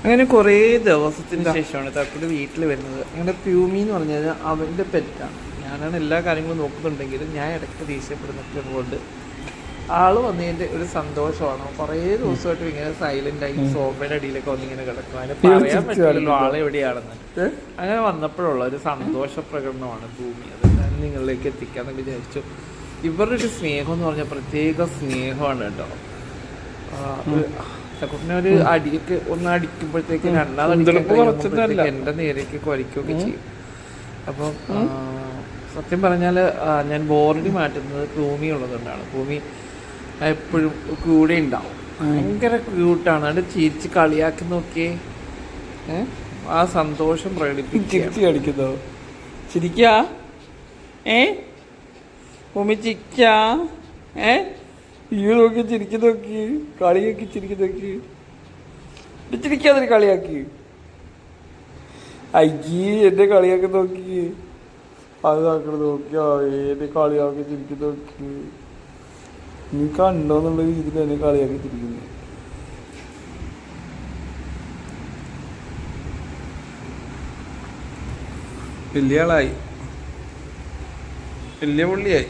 അങ്ങനെ കുറേ ദിവസത്തിന് ശേഷമാണ് തക്കുടി വീട്ടിൽ വരുന്നത്. അങ്ങനെ പ്യൂമി എന്ന് പറഞ്ഞു കഴിഞ്ഞാൽ അവൻ്റെ പെറ്റാണ്. ഞാനാണ് എല്ലാ കാര്യങ്ങളും നോക്കുന്നുണ്ടെങ്കിലും ഞാൻ ഇടയ്ക്ക് ദേഷ്യപ്പെടുന്നൊക്കെ കൊണ്ട് ആള് വന്നതിൻ്റെ ഒരു സന്തോഷമാണ്. കുറേ ദിവസമായിട്ട് ഇങ്ങനെ സൈലൻ്റ് ആയി സോഫയുടെ അടിയിലൊക്കെ വന്നിങ്ങനെ കിടക്കും. അതിന് പറയാൻ പറ്റില്ലല്ലോ ആളെ എവിടെയാണെന്ന്. അങ്ങനെ വന്നപ്പോഴുള്ള ഒരു സന്തോഷ പ്രകടനമാണ് ഭൂമി. അത് ഞാൻ നിങ്ങളിലേക്ക് എത്തിക്കാമെന്ന് വിചാരിച്ചു. ഇവരുടെ ഒരു സ്നേഹം എന്ന് പറഞ്ഞാൽ പ്രത്യേക സ്നേഹമാണ് കേട്ടോ. കുട്ടിനെ ഒരു അടിയൊക്കെ ഒന്ന് അടിക്കുമ്പോഴത്തേക്ക് രണ്ടാമത് എൻ്റെ നേരേക്ക് കുരയ്ക്കുകയൊക്കെ ചെയ്യും. അപ്പം സത്യം പറഞ്ഞാൽ ഞാൻ ബോറടി മാറ്റുന്നത് ഭൂമി ഉള്ളതുകൊണ്ടാണ്. ഭൂമി എപ്പോഴും കൂടെ ഉണ്ടാവും. ഭയങ്കര ക്യൂട്ടാണ്. അത് ചിരിച്ച് കളിയാക്കി നോക്കിയേ, ആ സന്തോഷം പ്രകടിപ്പിക്കുന്നോ ചിരിക്ക ഭൂമി ചിരിക്ക ഈ നോക്കി ചിരിക്കി നോക്കി കളിയാക്കി ചിരിക്കി നോക്കി ചിരിക്കാതിരി കളിയാക്കി അയ്യേ എന്നെ കളിയാക്കി നോക്കി അത് നോക്കണത് നോക്കിയാ ഏത് കളിയാക്കി ചിരിക്കി നോക്കി നീ കണ്ടോ എന്നുള്ള രീതിയിൽ എന്നെ കളിയാക്കി ചിരിക്കുന്നു. വലിയ ആളായി, വലിയ പുള്ളിയായി.